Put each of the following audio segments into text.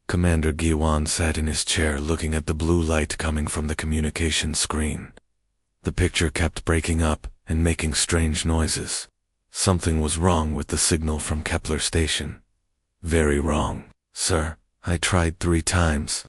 Commander Giwan sat in his chair looking at the blue light coming from the communication screen. The picture kept breaking up and making strange noises. Something was wrong with the signal from Kepler Station. Very wrong, sir. I tried 3 times.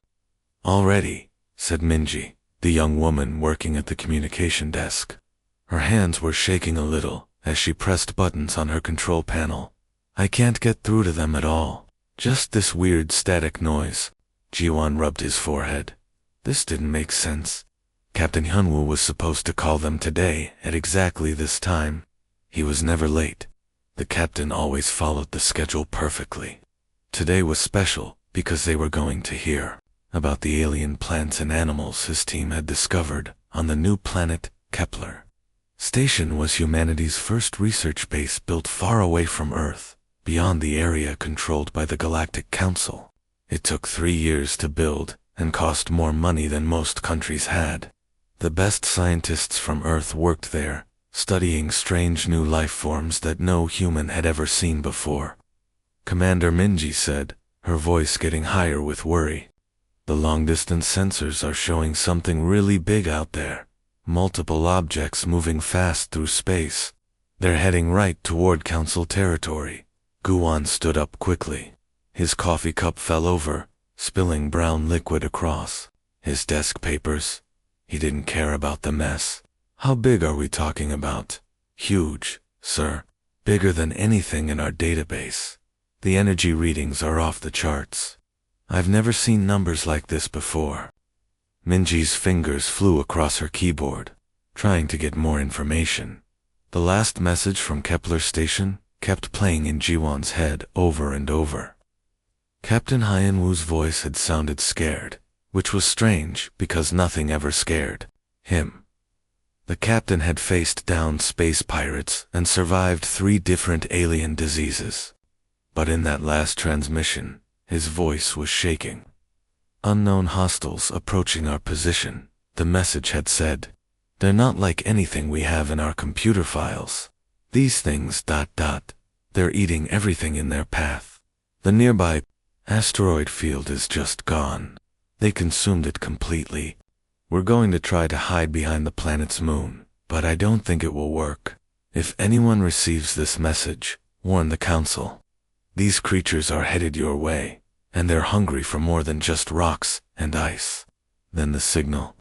Already, said Minji, the young woman working at the communication desk. Her hands were shaking a little as she pressed buttons on her control panel. I can't get through to them at all. Just this weird static noise. Jiwon rubbed his forehead. This didn't make sense. Captain Hyunwoo was supposed to call them today at exactly this time. He was never late. The captain always followed the schedule perfectly. Today was special because they were going to hear about the alien plants and animals his team had discovered on the new planet Kepler. Station was humanity's first research base built far away from Earth, beyond the area controlled by the Galactic Council. It took 3 years to build and cost more money than most countries had. The best scientists from Earth worked there, studying strange new life forms that no human had ever seen before. Commander Minji said, her voice getting higher with worry. The long-distance sensors are showing something really big out there. Multiple objects moving fast through space. They're heading right toward Council territory. Guwon stood up quickly. His coffee cup fell over, spilling brown liquid across his desk papers. He didn't care about the mess. How big are we talking about? Huge, sir. Bigger than anything in our database. The energy readings are off the charts. I've never seen numbers like this before. Minji's fingers flew across her keyboard, trying to get more information. The last message from Kepler Station kept playing in Jiwon's head over and over. Captain Hyunwoo's voice had sounded scared, which was strange because nothing ever scared him. The captain had faced down space pirates and survived 3 different alien diseases. But in that last transmission, his voice was shaking. Unknown hostiles approaching our position, the message had said. They're not like anything we have in our computer files. These things ... They're eating everything in their path. The nearby asteroid field is just gone. They consumed it completely. We're going to try to hide behind the planet's moon, but I don't think it will work. If anyone receives this message, warn the Council. These creatures are headed your way, and they're hungry for more than just rocks and ice. Then the signal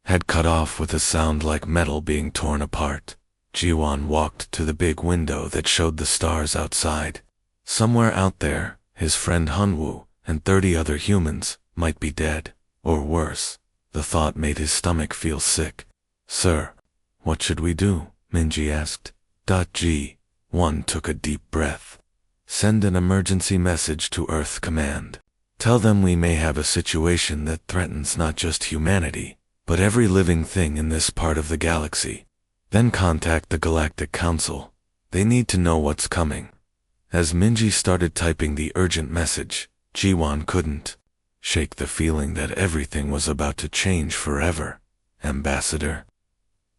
had cut off with a sound like metal being torn apart. Jiwon walked to the big window that showed the stars outside. Somewhere out there, his friend Hyunwoo and 30 other humans might be dead, or worse. The thought made his stomach feel sick. Sir, what should we do? Minji asked. G1 took a deep breath. Send an emergency message to Earth Command. Tell them we may have a situation that threatens not just humanity, but every living thing in this part of the galaxy. Then contact the Galactic Council. They need to know what's coming. As Minji started typing the urgent message, Jiwon couldn't shake the feeling that everything was about to change forever. Ambassador.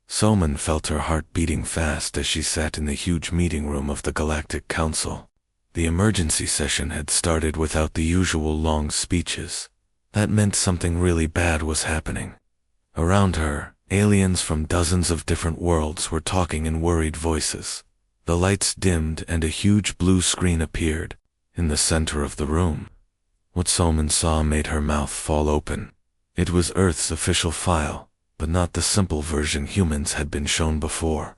Soman felt her heart beating fast as she sat in the huge meeting room of the Galactic Council. The emergency session had started without the usual long speeches. That meant something really bad was happening. Around her, aliens from dozens of different worlds were talking in worried voices. The lights dimmed and a huge blue screen appeared in the center of the room. What Soman saw made her mouth fall open. It was Earth's official file, but not the simple version humans had been shown before.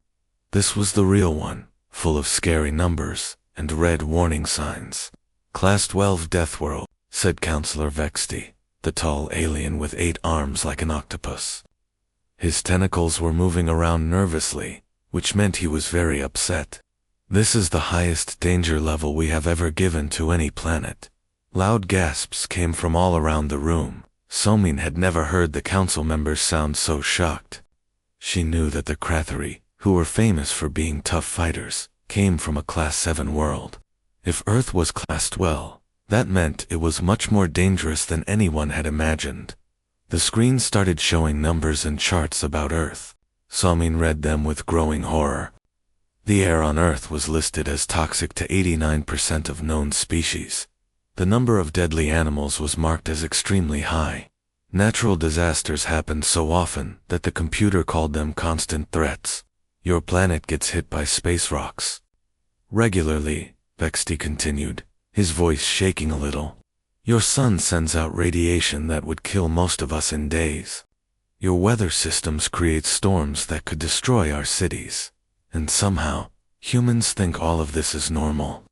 This was the real one, full of scary numbers and red warning signs. Class 12 Deathworld, said Counselor Vexty, the tall alien with 8 arms like an octopus. His tentacles were moving around nervously, which meant he was very upset. This is the highest danger level we have ever given to any planet. Loud gasps came from all around the room. Somin had never heard the council members sound so shocked. She knew that the Krathari, who were famous for being tough fighters, came from a Class 7 world. If Earth was Class 12, that meant it was much more dangerous than anyone had imagined. The screen started showing numbers and charts about Earth. Somin read them with growing horror. The air on Earth was listed as toxic to 89% of known species. The number of deadly animals was marked as extremely high. Natural disasters happened so often that the computer called them constant threats. Your planet gets hit by space rocks regularly, Vexty continued, his voice shaking a little. Your sun sends out radiation that would kill most of us in days. Your weather systems create storms that could destroy our cities. And somehow, humans think all of this is normal.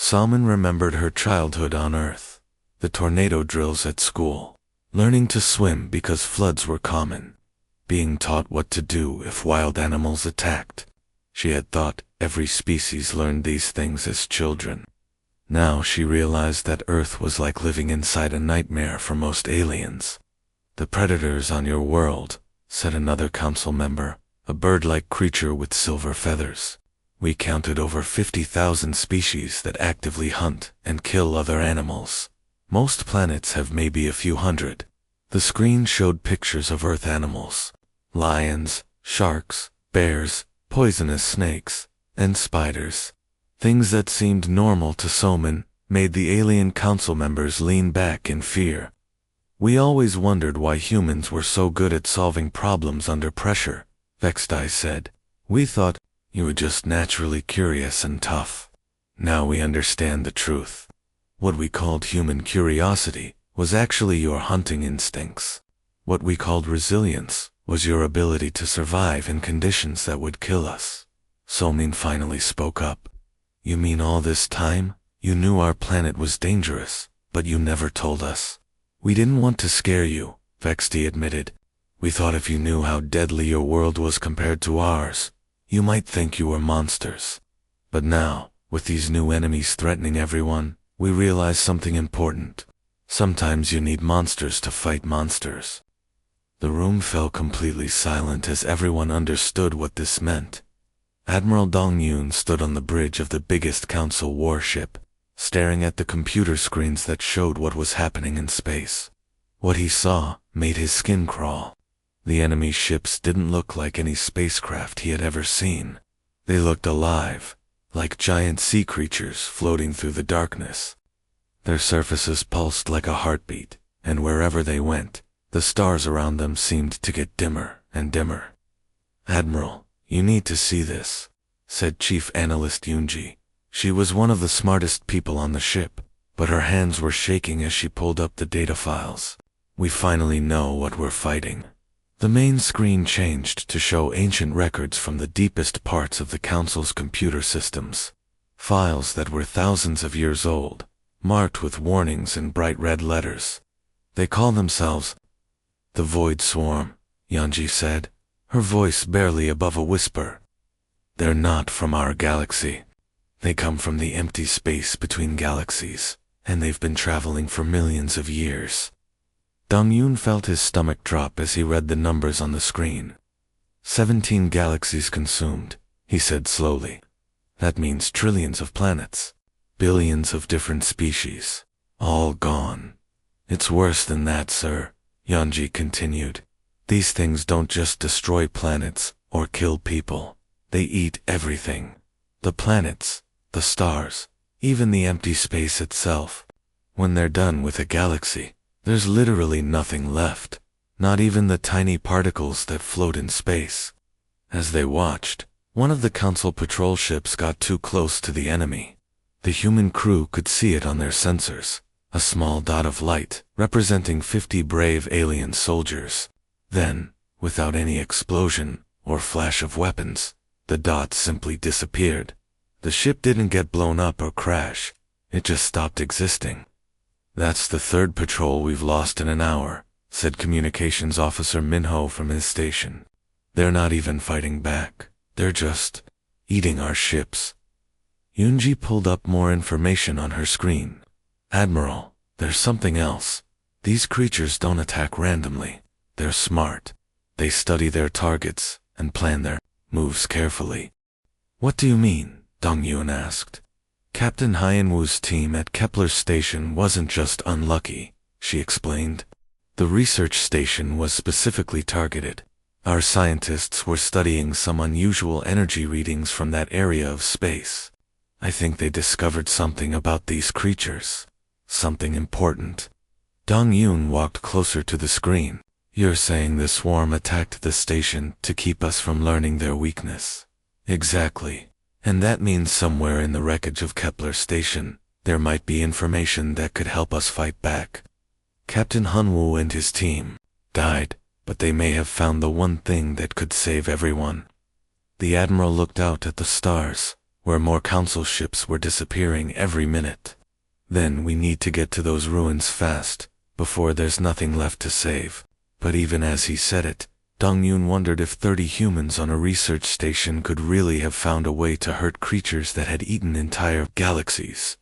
Salmon remembered her childhood on Earth, the tornado drills at school, learning to swim because floods were common, being taught what to do if wild animals attacked. She had thought every species learned these things as children. Now she realized that Earth was like living inside a nightmare for most aliens. The predators on your world, said another council member, a bird-like creature with silver feathers. We counted over 50,000 species that actively hunt and kill other animals. Most planets have maybe a few hundred. The screen showed pictures of Earth animals: lions, sharks, bears, poisonous snakes, and spiders. Things that seemed normal to Soman made the alien council members lean back in fear. We always wondered why humans were so good at solving problems under pressure, Vexti said. We thought you were just naturally curious and tough. Now we understand the truth. What we called human curiosity was actually your hunting instincts. What we called resilience was your ability to survive in conditions that would kill us. Somin finally spoke up. You mean all this time, you knew our planet was dangerous, but you never told us? We didn't want to scare you, Vexti admitted. We thought if you knew how deadly your world was compared to ours, you might think you were monsters. But now, with these new enemies threatening everyone, we realize something important. Sometimes you need monsters to fight monsters. The room fell completely silent as everyone understood what this meant. Admiral Dong Yun stood on the bridge of the biggest council warship, staring at the computer screens that showed what was happening in space. What he saw made his skin crawl. The enemy ships didn't look like any spacecraft he had ever seen. They looked alive, like giant sea creatures floating through the darkness. Their surfaces pulsed like a heartbeat, and wherever they went, the stars around them seemed to get dimmer and dimmer. Admiral, you need to see this, said Chief Analyst Yunji. She was one of the smartest people on the ship, but her hands were shaking as she pulled up the data files. We finally know what we're fighting. The main screen changed to show ancient records from the deepest parts of the Council's computer systems. Files that were thousands of years old, marked with warnings in bright red letters. They call themselves the Void Swarm, Yanji said, her voice barely above a whisper. They're not from our galaxy. They come from the empty space between galaxies, and they've been traveling for millions of years. Dong Yun felt his stomach drop as he read the numbers on the screen. 17 galaxies consumed, he said slowly. That means trillions of planets, billions of different species, all gone. It's worse than that, sir, Yanji continued. These things don't just destroy planets or kill people. They eat everything. The planets, the stars, even the empty space itself. When they're done with a galaxy, there's literally nothing left, not even the tiny particles that float in space. As they watched, one of the Council patrol ships got too close to the enemy. The human crew could see it on their sensors, a small dot of light representing 50 brave alien soldiers. Then, without any explosion or flash of weapons, the dot simply disappeared. The ship didn't get blown up or crash, it just stopped existing. That's the third patrol we've lost in an hour, said Communications Officer Minho from his station. They're not even fighting back, they're just eating our ships. Yunji pulled up more information on her screen. Admiral, there's something else. These creatures don't attack randomly. They're smart. They study their targets and plan their moves carefully. What do you mean? Dong Yun asked. Captain Hyenwoo's team at Kepler's station wasn't just unlucky, she explained. The research station was specifically targeted. Our scientists were studying some unusual energy readings from that area of space. I think they discovered something about these creatures. Something important. Dong Yun walked closer to the screen. You're saying the swarm attacked the station to keep us from learning their weakness. Exactly. And that means somewhere in the wreckage of Kepler Station, there might be information that could help us fight back. Captain Hunwoo and his team died, but they may have found the one thing that could save everyone. The Admiral looked out at the stars, where more Council ships were disappearing every minute. Then we need to get to those ruins fast, before there's nothing left to save. But even as he said it, Dong Yun wondered if 30 humans on a research station could really have found a way to hurt creatures that had eaten entire galaxies.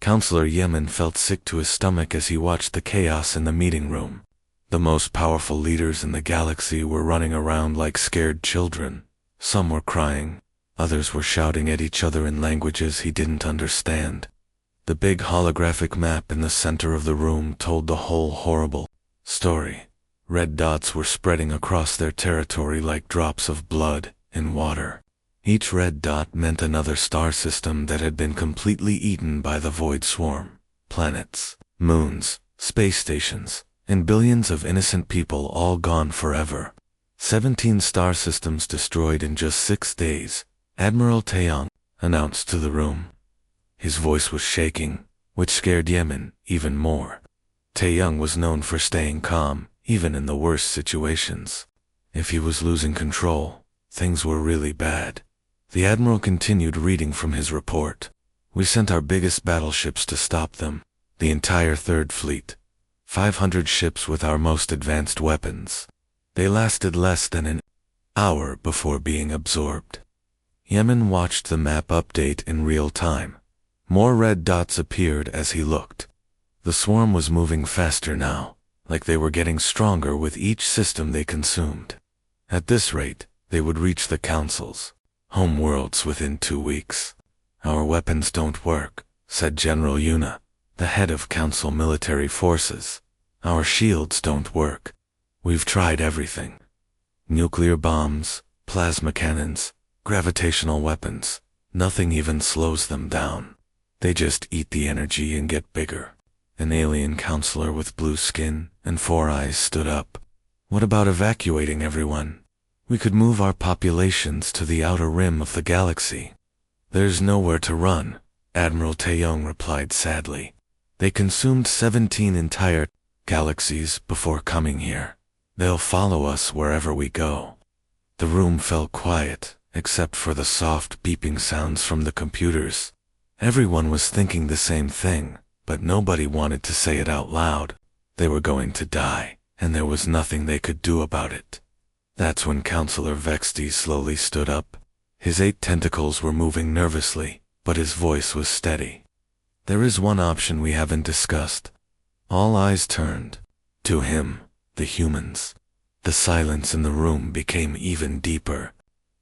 Counselor Yemen felt sick to his stomach as he watched the chaos in the meeting room. The most powerful leaders in the galaxy were running around like scared children. Some were crying, others were shouting at each other in languages he didn't understand. The big holographic map in the center of the room told the whole horrible story. Red dots were spreading across their territory like drops of blood in water. Each red dot meant another star system that had been completely eaten by the void swarm. Planets, moons, space stations, and billions of innocent people all gone forever. 17 star systems destroyed in just 6 days, Admiral Taeyong announced to the room. His voice was shaking, which scared Yemen even more. Taeyong was known for staying calm, even in the worst situations. If he was losing control, things were really bad. The Admiral continued reading from his report. We sent our biggest battleships to stop them, the entire Third Fleet. 500 ships with our most advanced weapons. They lasted less than an hour before being absorbed. Yemen watched the map update in real time. More red dots appeared as he looked. The swarm was moving faster now, like they were getting stronger with each system they consumed. At this rate, they would reach the Council's home worlds within 2 weeks. Our weapons don't work, said General Yuna, the head of Council military forces. Our shields don't work. We've tried everything. Nuclear bombs, plasma cannons, gravitational weapons. Nothing even slows them down. They just eat the energy and get bigger. An alien counselor with blue skin and 4 eyes stood up. What about evacuating everyone? We could move our populations to the outer rim of the galaxy. There's nowhere to run, Admiral Taeyong replied sadly. They consumed 17 entire galaxies before coming here. They'll follow us wherever we go. The room fell quiet, except for the soft beeping sounds from the computers. Everyone was thinking the same thing, but nobody wanted to say it out loud. They were going to die, and there was nothing they could do about it. That's when Counselor Vexty slowly stood up. His 8 tentacles were moving nervously, but his voice was steady. There is one option we haven't discussed. All eyes turned to him, the humans. The silence in the room became even deeper.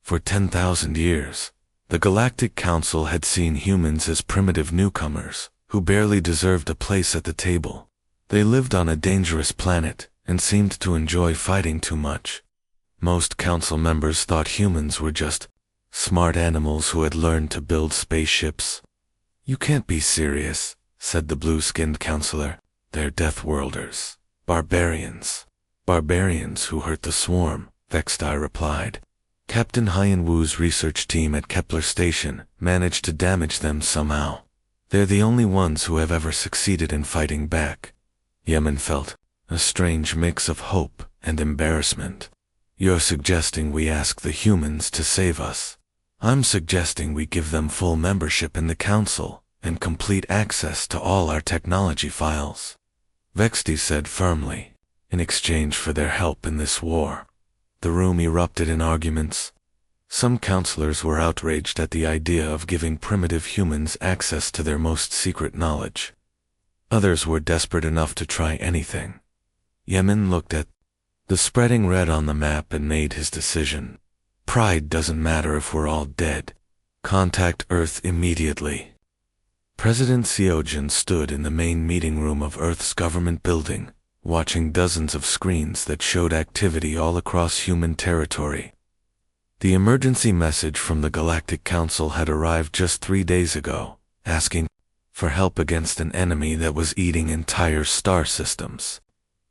For 10,000 years, the Galactic Council had seen humans as primitive newcomers, who barely deserved a place at the table. They lived on a dangerous planet, and seemed to enjoy fighting too much. Most council members thought humans were just smart animals who had learned to build spaceships. You can't be serious, said the blue-skinned counselor. They're Deathworlders. Barbarians. Barbarians who hurt the swarm, Vextai replied. Captain Hyan-Wu's research team at Kepler Station managed to damage them somehow. They're the only ones who have ever succeeded in fighting back. Yemen felt a strange mix of hope and embarrassment. You're suggesting we ask the humans to save us. I'm suggesting we give them full membership in the Council and complete access to all our technology files, Vexty said firmly, in exchange for their help in this war. The room erupted in arguments. Some counselors were outraged at the idea of giving primitive humans access to their most secret knowledge. Others were desperate enough to try anything. Yemen looked at the spreading red on the map and made his decision. Pride doesn't matter if we're all dead. Contact Earth immediately. President Seojin stood in the main meeting room of Earth's government building, watching dozens of screens that showed activity all across human territory. The emergency message from the Galactic Council had arrived just 3 days ago, asking for help against an enemy that was eating entire star systems.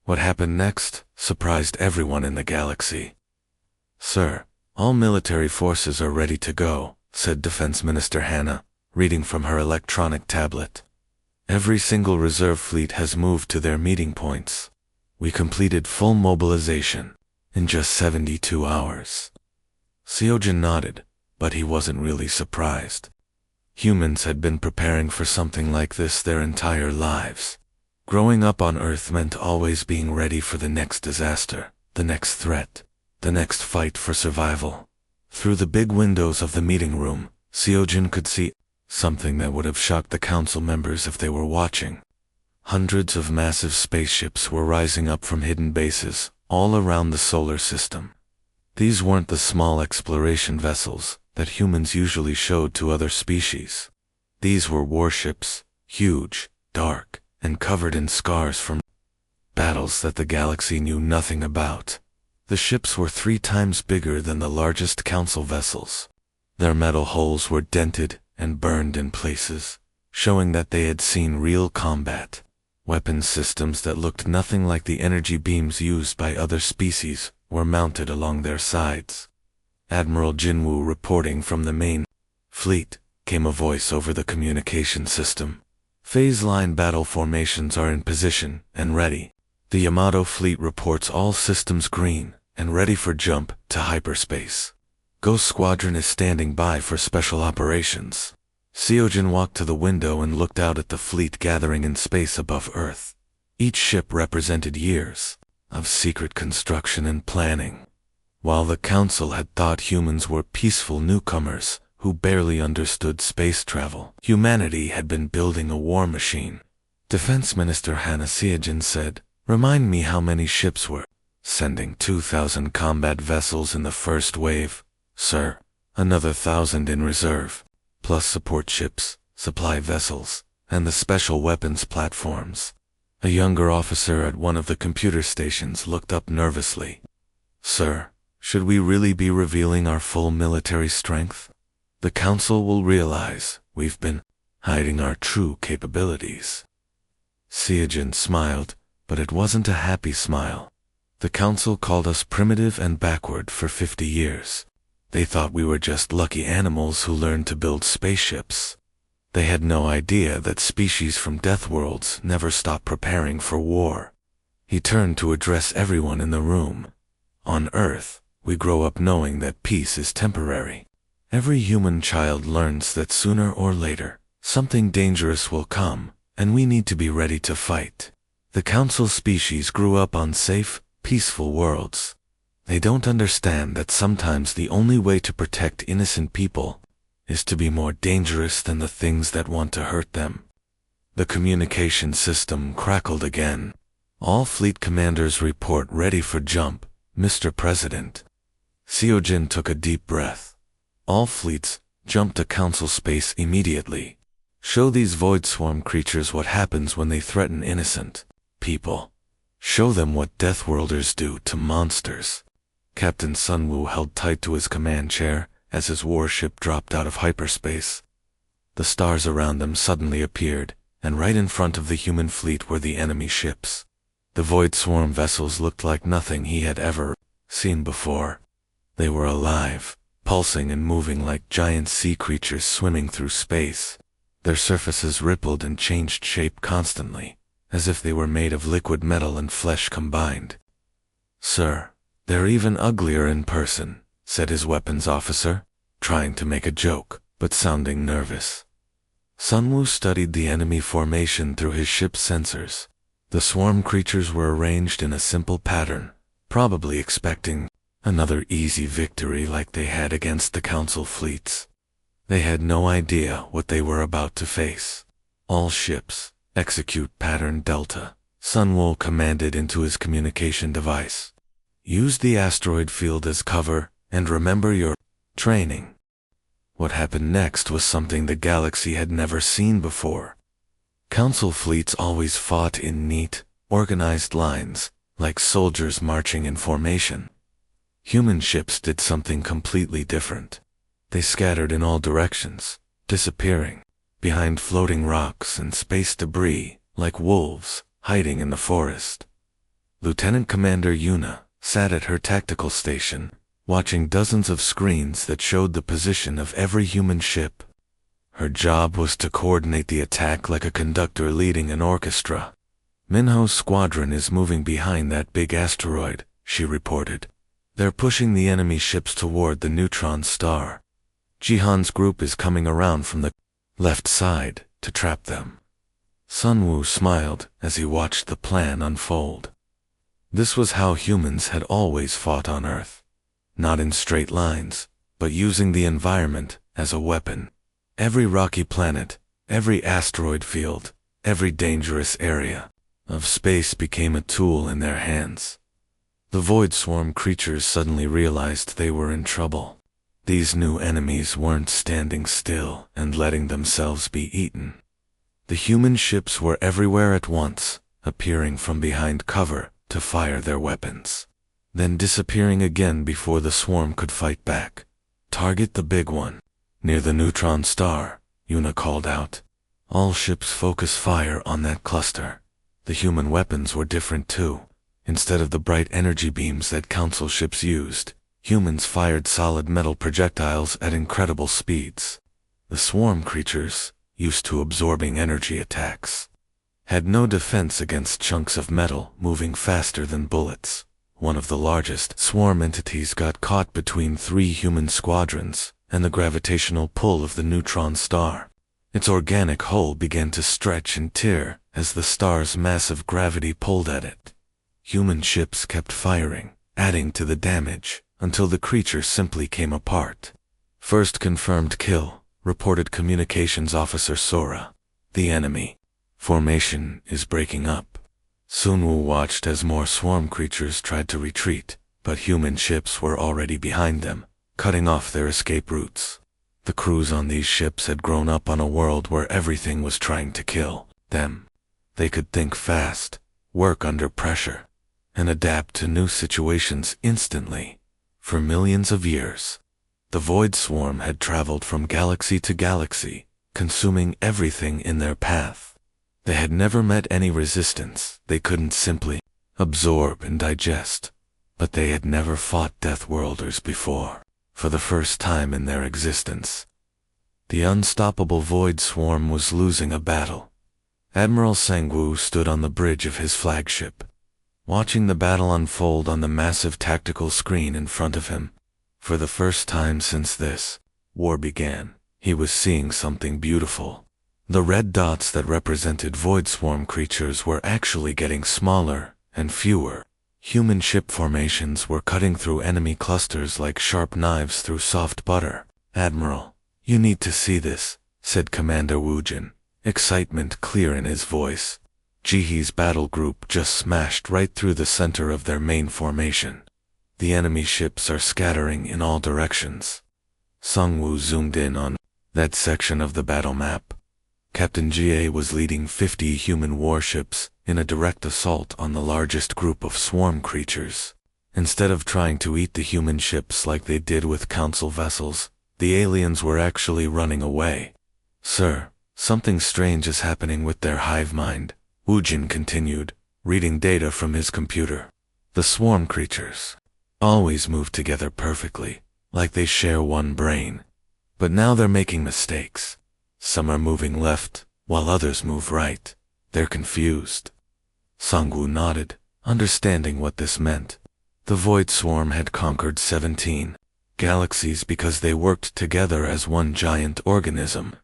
What happened next surprised everyone in the galaxy. "Sir, all military forces are ready to go," said Defense Minister Hannah, reading from her electronic tablet. "Every single reserve fleet has moved to their meeting points. We completed full mobilization in just 72 hours. Seojin nodded, but he wasn't really surprised. Humans had been preparing for something like this their entire lives. Growing up on Earth meant always being ready for the next disaster, the next threat, the next fight for survival. Through the big windows of the meeting room, Seojin could see something that would have shocked the council members if they were watching. Hundreds of massive spaceships were rising up from hidden bases all around the solar system. These weren't the small exploration vessels that humans usually showed to other species. These were warships, huge, dark, and covered in scars from battles that the galaxy knew nothing about. The ships were 3 times bigger than the largest council vessels. Their metal hulls were dented and burned in places, showing that they had seen real combat. Weapon systems that looked nothing like the energy beams used by other species were mounted along their sides. "Admiral Jinwoo reporting from the main fleet," came a voice over the communication system. "Phase line battle formations are in position and ready. The Yamato fleet reports all systems green and ready for jump to hyperspace. Ghost Squadron is standing by for special operations." Seojin walked to the window and looked out at the fleet gathering in space above Earth. Each ship represented years of secret construction and planning. While the council had thought humans were peaceful newcomers who barely understood space travel, humanity had been building a war machine. Defense Minister Hannah Seojin said, "Remind me how many ships were sending 2,000 combat vessels in the first wave, sir. Another 1,000 in reserve, plus support ships, supply vessels, and the special weapons platforms." A younger officer at one of the computer stations looked up nervously. "Sir, should we really be revealing our full military strength? The council will realize we've been hiding our true capabilities." Seojin smiled, but it wasn't a happy smile. "The council called us primitive and backward for 50 years. They thought we were just lucky animals who learned to build spaceships. They had no idea that species from Deathworlds never stop preparing for war." He turned to address everyone in the room. "On Earth, we grow up knowing that peace is temporary. Every human child learns that sooner or later, something dangerous will come, and we need to be ready to fight. The council species grew up on safe, peaceful worlds. They don't understand that sometimes the only way to protect innocent people is to be more dangerous than the things that want to hurt them." The communication system crackled again. "All fleet commanders report ready for jump, Mr. President." Seojin took a deep breath. "All fleets, jump to council space immediately. Show these void swarm creatures what happens when they threaten innocent people. Show them what Deathworlders do to monsters." Captain Sunwoo held tight to his command chair as his warship dropped out of hyperspace. The stars around them suddenly appeared, and right in front of the human fleet were the enemy ships. The void swarm vessels looked like nothing he had ever seen before. They were alive, pulsing and moving like giant sea creatures swimming through space. Their surfaces rippled and changed shape constantly, as if they were made of liquid metal and flesh combined. "Sir, they're even uglier in person," said his weapons officer, trying to make a joke, but sounding nervous. Sunwoo studied the enemy formation through his ship's sensors. The swarm creatures were arranged in a simple pattern, probably expecting another easy victory like they had against the council fleets. They had no idea what they were about to face. "All ships, execute pattern Delta," Sunwoo commanded into his communication device. "Use the asteroid field as cover, and remember your training." What happened next was something the galaxy had never seen before. Council fleets always fought in neat, organized lines, like soldiers marching in formation. Human ships did something completely different. They scattered in all directions, disappearing, behind floating rocks and space debris, like wolves hiding in the forest. Lieutenant Commander Yuna sat at her tactical station, watching dozens of screens that showed the position of every human ship. Her job was to coordinate the attack like a conductor leading an orchestra. Minho's squadron is moving behind that big asteroid, she reported. They're pushing the enemy ships toward the neutron star. Jihan's group is coming around from the left side to trap them. Sunwoo smiled as he watched the plan unfold. This was how humans had always fought on Earth. Not in straight lines, but using the environment as a weapon. Every rocky planet, every asteroid field, every dangerous area of space became a tool in their hands. The Void Swarm creatures suddenly realized they were in trouble. These new enemies weren't standing still and letting themselves be eaten. The human ships were everywhere at once, appearing from behind cover to fire their weapons, then disappearing again before the swarm could fight back. Target the big one. Near the neutron star, Yuna called out. All ships focus fire on that cluster. The human weapons were different too. Instead of the bright energy beams that Council ships used, humans fired solid metal projectiles at incredible speeds. The swarm creatures, used to absorbing energy attacks, had no defense against chunks of metal moving faster than bullets. One of the largest swarm entities got caught between 3 human squadrons and the gravitational pull of the neutron star. Its organic hull began to stretch and tear as the star's massive gravity pulled at it. Human ships kept firing, adding to the damage, until the creature simply came apart. First confirmed kill, reported Communications Officer Sora. The enemy formation is breaking up. Sunwoo watched as more swarm creatures tried to retreat, but human ships were already behind them, cutting off their escape routes. The crews on these ships had grown up on a world where everything was trying to kill them. They could think fast, work under pressure, and adapt to new situations instantly. For millions of years, the Void Swarm had traveled from galaxy to galaxy, consuming everything in their path. They had never met any resistance. They couldn't simply absorb and digest. But they had never fought Deathworlders before. For the first time in their existence, the unstoppable Void Swarm was losing a battle. Admiral Sangwoo stood on the bridge of his flagship, watching the battle unfold on the massive tactical screen in front of him. For the first time since this war began, he was seeing something beautiful. The red dots that represented Void Swarm creatures were actually getting smaller and fewer. Human ship formations were cutting through enemy clusters like sharp knives through soft butter. Admiral, you need to see this, said Commander Woojin, excitement clear in his voice. Jihee's battle group just smashed right through the center of their main formation. The enemy ships are scattering in all directions. Sungwoo zoomed in on that section of the battle map. Captain Jie was leading 50 human warships in a direct assault on the largest group of swarm creatures. Instead of trying to eat the human ships like they did with council vessels, the aliens were actually running away. Sir, something strange is happening with their hive mind, Woojin continued, reading data from his computer. The swarm creatures always move together perfectly, like they share one brain. But now they're making mistakes. Some are moving left, while others move right. They're confused. Sangwoo nodded, understanding what this meant. The Void Swarm had conquered 17 galaxies because they worked together as one giant organism.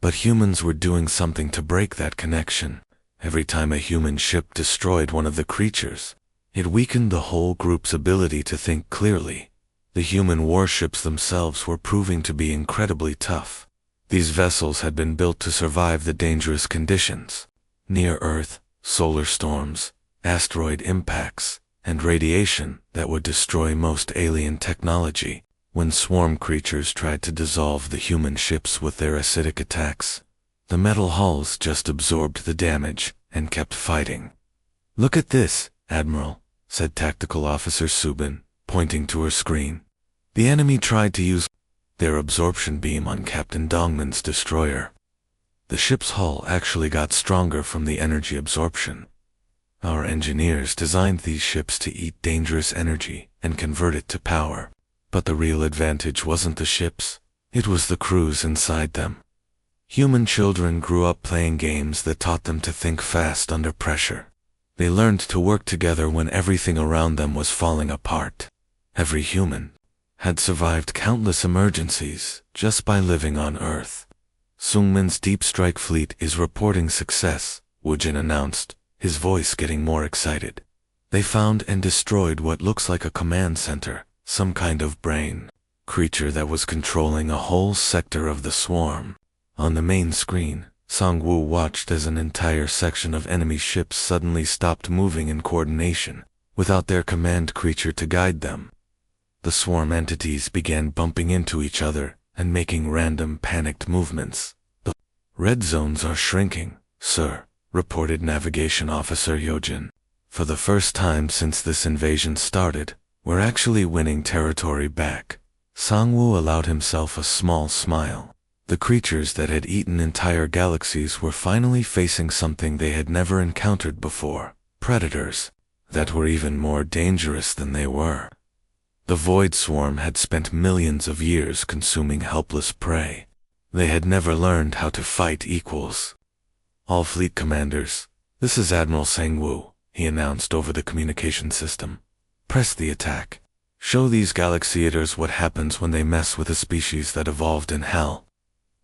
But humans were doing something to break that connection. Every time a human ship destroyed one of the creatures, it weakened the whole group's ability to think clearly. The human warships themselves were proving to be incredibly tough. These vessels had been built to survive the dangerous conditions: near-Earth, solar storms, asteroid impacts, and radiation that would destroy most alien technology. When swarm creatures tried to dissolve the human ships with their acidic attacks, the metal hulls just absorbed the damage and kept fighting. "Look at this, Admiral," said Tactical Officer Subin, pointing to her screen. "The enemy tried to use their absorption beam on Captain Dongman's destroyer. The ship's hull actually got stronger from the energy absorption. Our engineers designed these ships to eat dangerous energy and convert it to power. But the real advantage wasn't the ships, it was the crews inside them. Human children grew up playing games that taught them to think fast under pressure. They learned to work together when everything around them was falling apart. Every human had survived countless emergencies just by living on Earth. Sungmin's Deep Strike fleet is reporting success, Woojin announced, his voice getting more excited. They found and destroyed what looks like a command center, some kind of brain creature that was controlling a whole sector of the swarm. On the main screen, Sang-woo watched as an entire section of enemy ships suddenly stopped moving in coordination, without their command creature to guide them. The swarm entities began bumping into each other and making random panicked movements. The red zones are shrinking, sir, reported Navigation Officer Yojin. For the first time since this invasion started, we're actually winning territory back. Sang-woo allowed himself a small smile. The creatures that had eaten entire galaxies were finally facing something they had never encountered before, predators that were even more dangerous than they were. The Void Swarm had spent millions of years consuming helpless prey. They had never learned how to fight equals. All fleet commanders, this is Admiral Sang-woo, he announced over the communication system. Press the attack. Show these Galaxy Eaters what happens when they mess with a species that evolved in hell.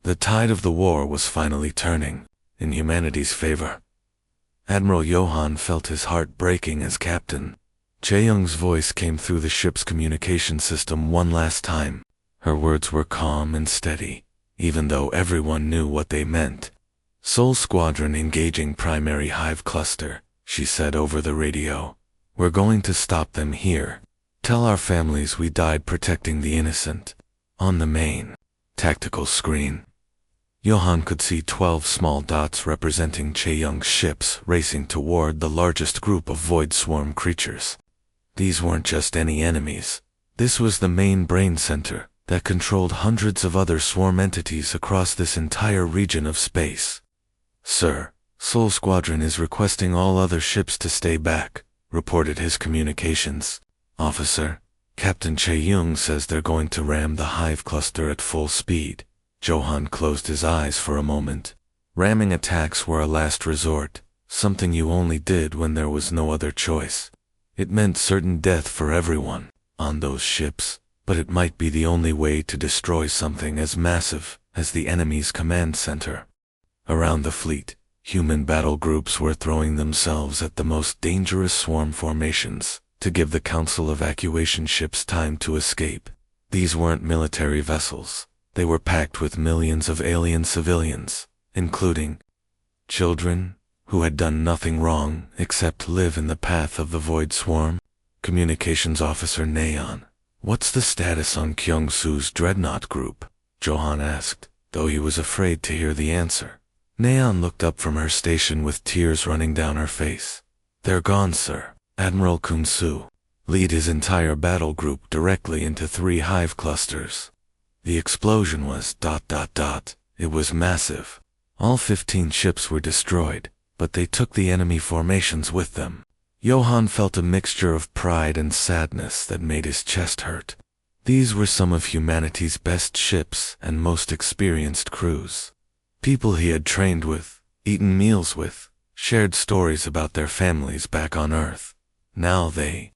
The tide of the war was finally turning, in humanity's favor. Admiral Johan felt his heart breaking as captain. Chae-young's voice came through the ship's communication system one last time. Her words were calm and steady, even though everyone knew what they meant. Soul Squadron engaging primary hive cluster, she said over the radio. We're going to stop them here. Tell our families we died protecting the innocent. On the main tactical screen, Johan could see 12 small dots representing Chae-young's ships racing toward the largest group of Void Swarm creatures. These weren't just any enemies. This was the main brain center that controlled hundreds of other swarm entities across this entire region of space. Sir, Soul Squadron is requesting all other ships to stay back, reported his communications officer. Captain Chae-young says they're going to ram the hive cluster at full speed. Johan closed his eyes for a moment. Ramming attacks were a last resort, something you only did when there was no other choice. It meant certain death for everyone on those ships, but it might be the only way to destroy something as massive as the enemy's command center. Around the fleet, human battle groups were throwing themselves at the most dangerous swarm formations to give the Council evacuation ships time to escape. These weren't military vessels. They were packed with millions of alien civilians, including children who had done nothing wrong except live in the path of the Void Swarm. Communications Officer Neon, what's the status on Kyung-soo's Dreadnought group? Johan asked, though he was afraid to hear the answer. Neon looked up from her station with tears running down her face. They're gone, sir. Admiral Kun-soo lead his entire battle group directly into 3 hive clusters. The explosion was ... It was massive. All 15 ships were destroyed, but they took the enemy formations with them. Johan felt a mixture of pride and sadness that made his chest hurt. These were some of humanity's best ships and most experienced crews. People he had trained with, eaten meals with, shared stories about their families back on Earth. Now they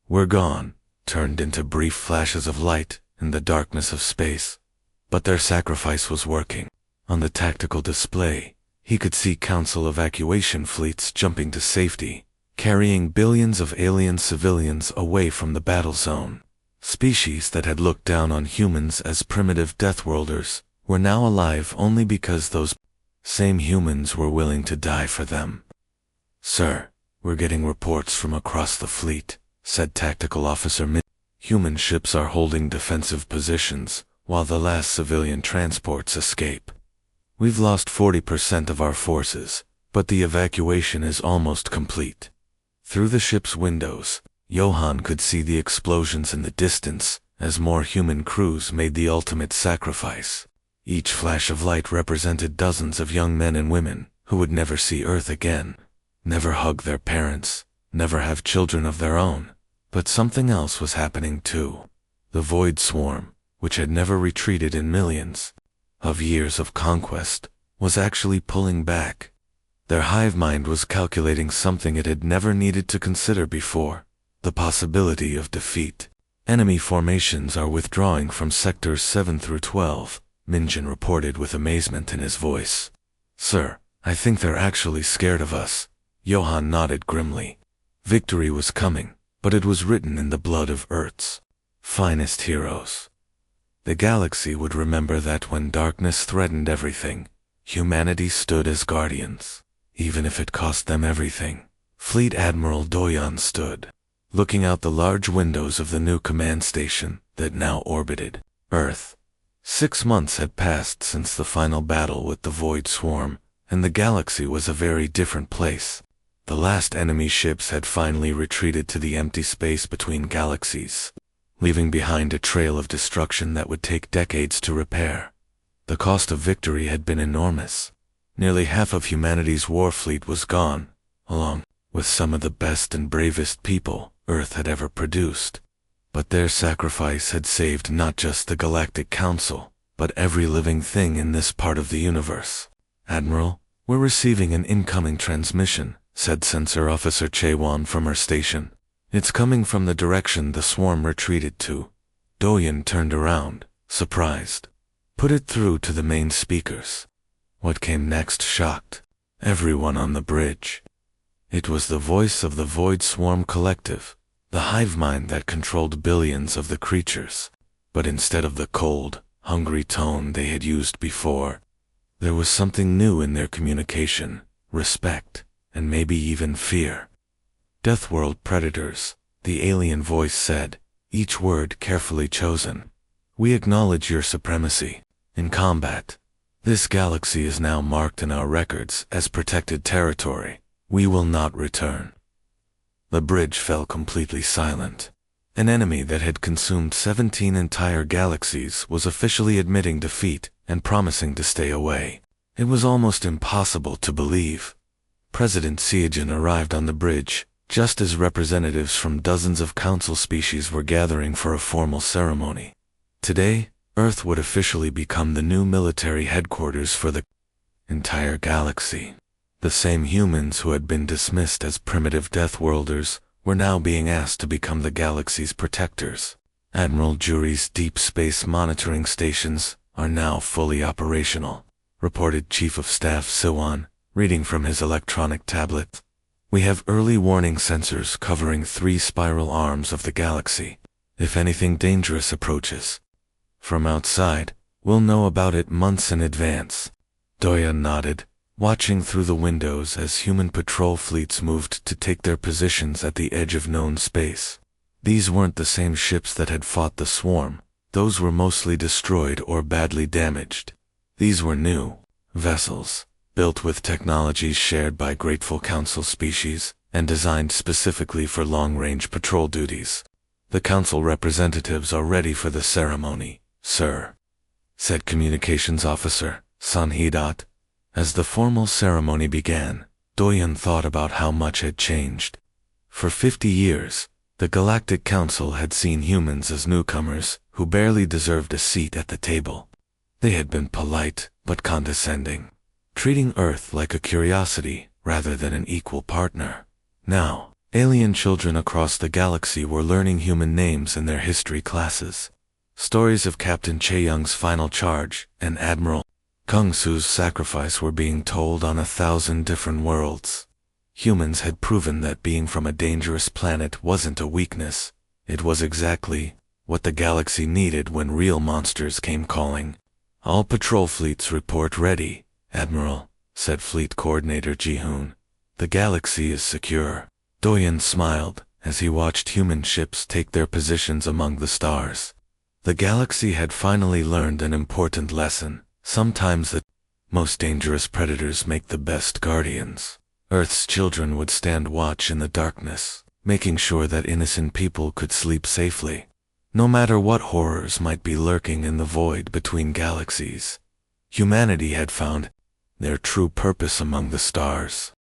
were gone, turned into brief flashes of light in the darkness of space. But their sacrifice was working. On the tactical display, he could see Council evacuation fleets jumping to safety, carrying billions of alien civilians away from the battle zone. Species that had looked down on humans as primitive Deathworlders were now alive only because those same humans were willing to die for them. Sir, we're getting reports from across the fleet, said Tactical Officer Min. Human ships are holding defensive positions, while the last civilian transports escape. We've lost 40% of our forces, but the evacuation is almost complete. Through the ship's windows, Johan could see the explosions in the distance as more human crews made the ultimate sacrifice. Each flash of light represented dozens of young men and women who would never see Earth again, never hug their parents, never have children of their own. But something else was happening too. The Void Swarm, which had never retreated in millions of years of conquest, was actually pulling back. Their hive mind was calculating something it had never needed to consider before: the possibility of defeat. Enemy formations are withdrawing from sectors 7 through 12, Minjin reported with amazement in his voice. Sir, I think they're actually scared of us. Johann nodded grimly. Victory was coming, but it was written in the blood of Earth's finest heroes. The galaxy would remember that when darkness threatened everything, humanity stood as guardians, even if it cost them everything. Fleet Admiral Doyan stood, looking out the large windows of the new command station that now orbited Earth. 6 months had passed since the final battle with the Void Swarm, and the galaxy was a very different place. The last enemy ships had finally retreated to the empty space between galaxies, leaving behind a trail of destruction that would take decades to repair. The cost of victory had been enormous. Nearly half of humanity's war fleet was gone, along with some of the best and bravest people Earth had ever produced. But their sacrifice had saved not just the Galactic Council, but every living thing in this part of the universe. Admiral, we're receiving an incoming transmission, said Sensor Officer Chewan from her station. It's coming from the direction the swarm retreated to. Doyen turned around, surprised. Put it through to the main speakers. What came next shocked everyone on the bridge. It was the voice of the Void Swarm Collective, the hive mind that controlled billions of the creatures. But instead of the cold, hungry tone they had used before, there was something new in their communication: respect, and maybe even fear. Deathworld predators, the alien voice said, each word carefully chosen. We acknowledge your supremacy in combat. This galaxy is now marked in our records as protected territory. We will not return. The bridge fell completely silent. An enemy that had consumed 17 entire galaxies was officially admitting defeat and promising to stay away. It was almost impossible to believe. President Siegen arrived on the bridge just as representatives from dozens of council species were gathering for a formal ceremony. Today, Earth would officially become the new military headquarters for the entire galaxy. The same humans who had been dismissed as primitive Deathworlders were now being asked to become the galaxy's protectors. Admiral Jury's deep space monitoring stations are now fully operational, reported Chief of Staff Siwan, reading from his electronic tablet. We have early warning sensors covering 3 spiral arms of the galaxy. If anything dangerous approaches from outside, we'll know about it months in advance. Doya nodded, watching through the windows as human patrol fleets moved to take their positions at the edge of known space. These weren't the same ships that had fought the swarm. Those were mostly destroyed or badly damaged. These were new vessels, built with technologies shared by grateful council species and designed specifically for long-range patrol duties. The council representatives are ready for the ceremony, sir, said Communications Officer Sun Hee-dot. As the formal ceremony began, Doyen thought about how much had changed. For 50 years, the Galactic Council had seen humans as newcomers who barely deserved a seat at the table. They had been polite but condescending, treating Earth like a curiosity rather than an equal partner. Now, alien children across the galaxy were learning human names in their history classes. Stories of Captain Chae-young's final charge and Admiral Kung Su's sacrifice were being told on 1,000 different worlds. Humans had proven that being from a dangerous planet wasn't a weakness. It was exactly what the galaxy needed when real monsters came calling. All patrol fleets report ready, Admiral, said Fleet Coordinator Ji-hoon. The galaxy is secure. Doyen smiled as he watched human ships take their positions among the stars. The galaxy had finally learned an important lesson. Sometimes the most dangerous predators make the best guardians. Earth's children would stand watch in the darkness, making sure that innocent people could sleep safely. No matter what horrors might be lurking in the void between galaxies, Humanity had found their true purpose among the stars.